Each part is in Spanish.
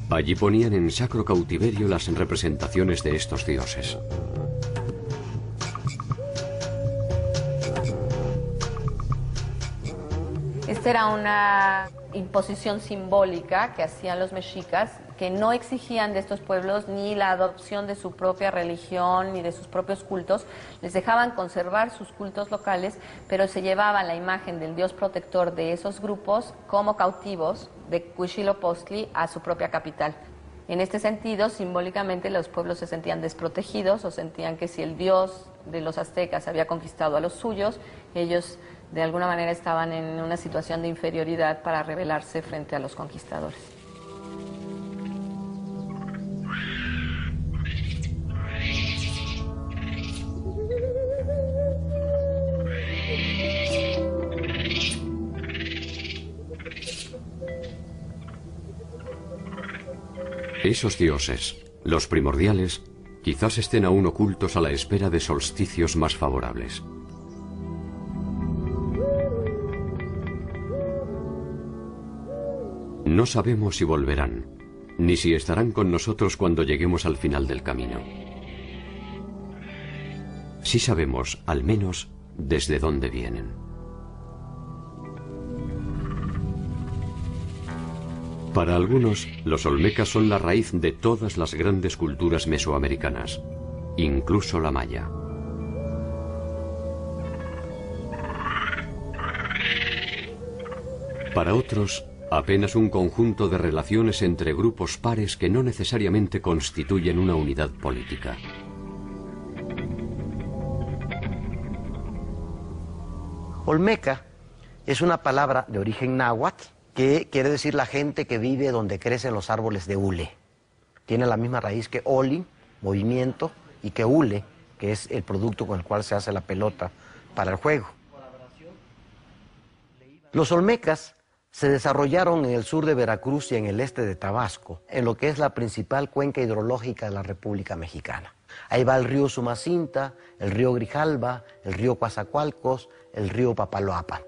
Allí ponían en sacro cautiverio las representaciones de estos dioses. Esta era una imposición simbólica que hacían los mexicas, que no exigían de estos pueblos ni la adopción de su propia religión ni de sus propios cultos. Les dejaban conservar sus cultos locales, pero se llevaban la imagen del dios protector de esos grupos como cautivos de Huitzilopochtli a su propia capital. En este sentido, simbólicamente, los pueblos se sentían desprotegidos o sentían que si el dios de los aztecas había conquistado a los suyos, ellos de alguna manera estaban en una situación de inferioridad para rebelarse frente a los conquistadores. Esos dioses, los primordiales, quizás estén aún ocultos a la espera de solsticios más favorables. No sabemos si volverán, ni si estarán con nosotros cuando lleguemos al final del camino. Sí sabemos, al menos, desde dónde vienen. Para algunos, los olmecas son la raíz de todas las grandes culturas mesoamericanas, incluso la maya. Para otros, apenas un conjunto de relaciones entre grupos pares que no necesariamente constituyen una unidad política. Olmeca es una palabra de origen náhuatl que quiere decir la gente que vive donde crecen los árboles de hule. Tiene la misma raíz que oli, movimiento, y que hule, que es el producto con el cual se hace la pelota para el juego. Los olmecas se desarrollaron en el sur de Veracruz y en el este de Tabasco, en lo que es la principal cuenca hidrológica de la República Mexicana. Ahí va el río Sumacinta, el río Grijalba, el río Coatzacoalcos, el río Papaloapan.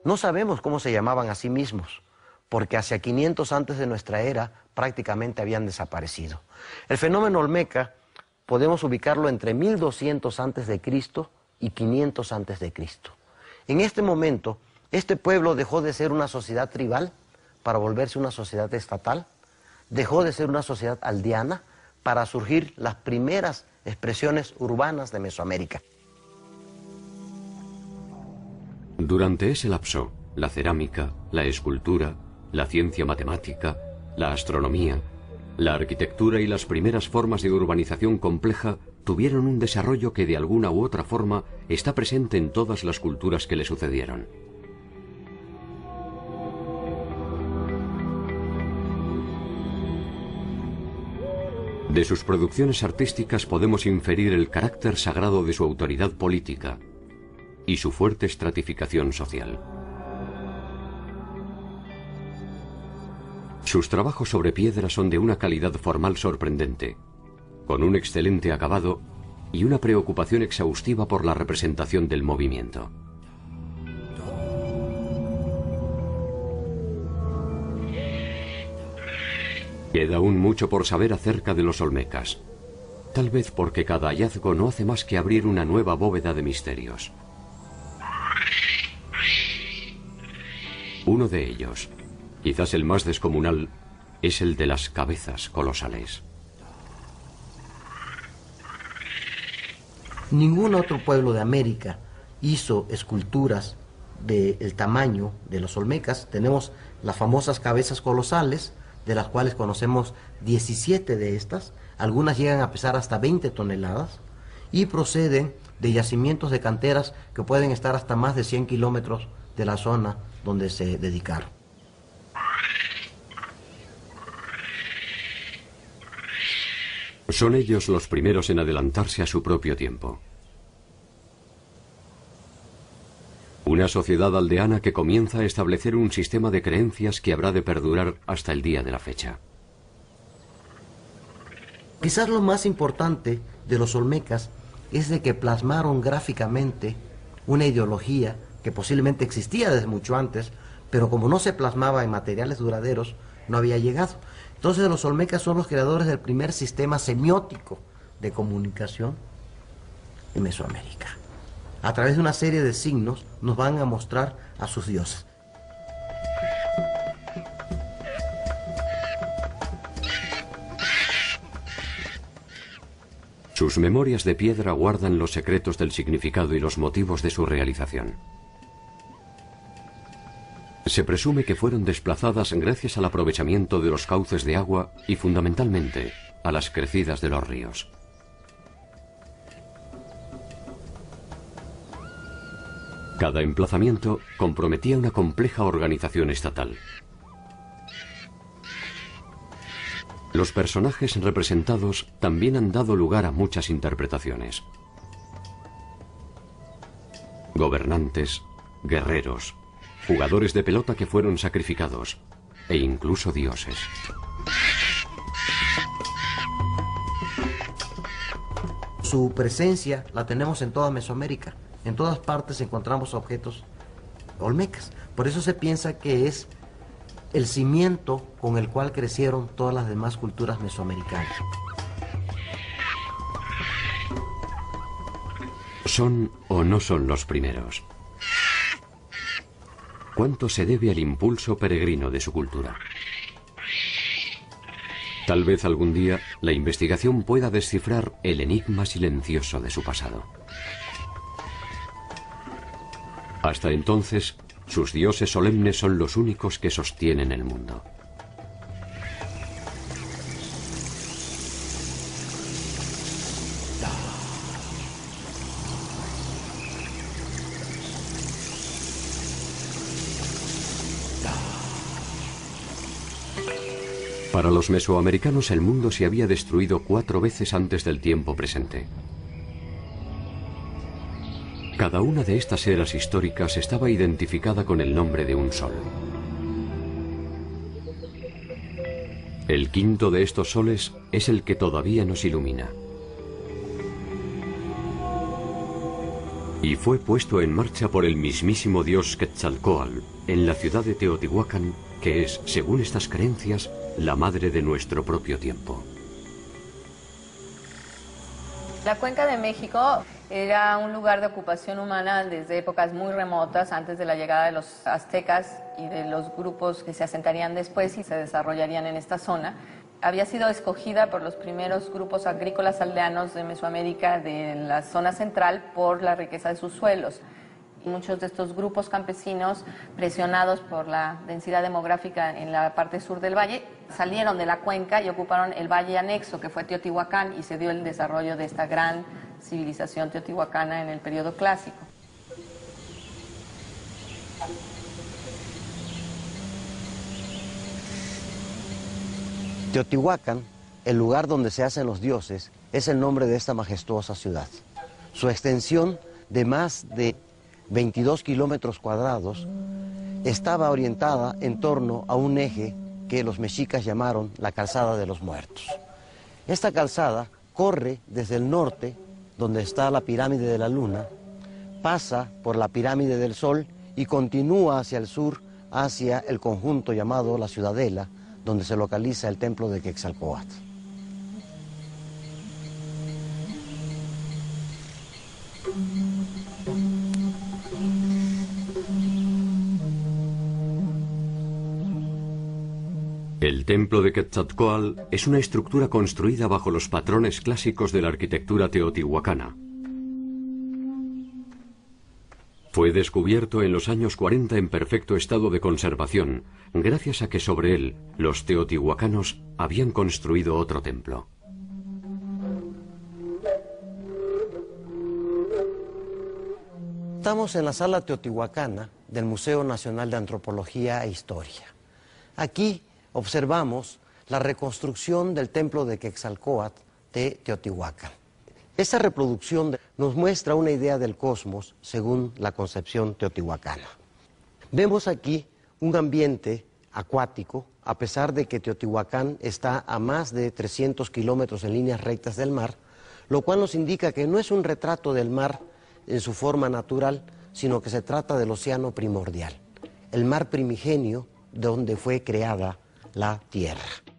No sabemos cómo se llamaban a sí mismos, porque hacia 500 antes de nuestra era prácticamente habían desaparecido. El fenómeno olmeca podemos ubicarlo entre 1200 antes de Cristo y 500 antes de Cristo. En este momento, este pueblo dejó de ser una sociedad tribal para volverse una sociedad estatal, dejó de ser una sociedad aldeana para surgir las primeras expresiones urbanas de Mesoamérica. Durante ese lapso, la cerámica, la escultura, la ciencia matemática, la astronomía, la arquitectura y las primeras formas de urbanización compleja tuvieron un desarrollo que de alguna u otra forma está presente en todas las culturas que le sucedieron. De sus producciones artísticas podemos inferir el carácter sagrado de su autoridad política y su fuerte estratificación social. Sus trabajos sobre piedra son de una calidad formal sorprendente, con un excelente acabado y una preocupación exhaustiva por la representación del movimiento. Queda aún mucho por saber acerca de los olmecas, tal vez porque cada hallazgo no hace más que abrir una nueva bóveda de misterios. Uno de ellos, quizás el más descomunal, es el de las cabezas colosales. Ningún otro pueblo de América hizo esculturas del tamaño de los olmecas. Tenemos las famosas cabezas colosales, de las cuales conocemos 17 de estas. Algunas llegan a pesar hasta 20 toneladas y proceden de yacimientos de canteras que pueden estar hasta más de 100 kilómetros de la zona donde se dedicaron. Son ellos los primeros en adelantarse a su propio tiempo. Una sociedad aldeana que comienza a establecer un sistema de creencias que habrá de perdurar hasta el día de la fecha. Quizás lo más importante de los olmecas es de que plasmaron gráficamente una ideología que posiblemente existía desde mucho antes, pero como no se plasmaba en materiales duraderos, no había llegado. Entonces los olmecas son los creadores del primer sistema semiótico de comunicación en Mesoamérica. A través de una serie de signos nos van a mostrar a sus dioses. Sus memorias de piedra guardan los secretos del significado y los motivos de su realización. Se presume que fueron desplazadas gracias al aprovechamiento de los cauces de agua y fundamentalmente a las crecidas de los ríos. Cada emplazamiento comprometía una compleja organización estatal. Los personajes representados también han dado lugar a muchas interpretaciones. Gobernantes, guerreros, jugadores de pelota que fueron sacrificados, e incluso dioses. Su presencia la tenemos en toda Mesoamérica. En todas partes encontramos objetos olmecas. Por eso se piensa que es el cimiento con el cual crecieron todas las demás culturas mesoamericanas. ¿Son o no son los primeros? ¿Cuánto se debe al impulso peregrino de su cultura? Tal vez algún día la investigación pueda descifrar el enigma silencioso de su pasado. Hasta entonces, sus dioses solemnes son los únicos que sostienen el mundo. Para los mesoamericanos el mundo se había destruido 4 veces antes del tiempo presente. Cada una de estas eras históricas estaba identificada con el nombre de un sol. El quinto de estos soles es el que todavía nos ilumina. Y fue puesto en marcha por el mismísimo dios Quetzalcóatl en la ciudad de Teotihuacán, que es, según estas creencias, la madre de nuestro propio tiempo. La Cuenca de México era un lugar de ocupación humana desde épocas muy remotas, antes de la llegada de los aztecas y de los grupos que se asentarían después y se desarrollarían en esta zona. Había sido escogida por los primeros grupos agrícolas aldeanos de Mesoamérica de la zona central por la riqueza de sus suelos. Muchos de estos grupos campesinos, presionados por la densidad demográfica en la parte sur del valle, salieron de la cuenca y ocuparon el valle anexo, que fue Teotihuacán, y se dio el desarrollo de esta gran civilización teotihuacana en el periodo clásico. Teotihuacán, el lugar donde se hacen los dioses, es el nombre de esta majestuosa ciudad. Su extensión de más de 22 kilómetros cuadrados estaba orientada en torno a un eje que los mexicas llamaron la Calzada de los Muertos. Esta calzada corre desde el norte, donde está la pirámide de la Luna, pasa por la pirámide del Sol y continúa hacia el sur, hacia el conjunto llamado la Ciudadela, donde se localiza el templo de Quetzalcóatl. El templo de Quetzalcóatl es una estructura construida bajo los patrones clásicos de la arquitectura teotihuacana. Fue descubierto en los años 40 en perfecto estado de conservación, gracias a que sobre él los teotihuacanos habían construido otro templo. Estamos en la sala teotihuacana del Museo Nacional de Antropología e Historia. Aquí observamos la reconstrucción del templo de Quetzalcóatl de Teotihuacán. Esta reproducción nos muestra una idea del cosmos según la concepción teotihuacana. Vemos aquí un ambiente acuático, a pesar de que Teotihuacán está a más de 300 kilómetros en líneas rectas del mar, lo cual nos indica que no es un retrato del mar en su forma natural, sino que se trata del océano primordial, el mar primigenio donde fue creada la tierra.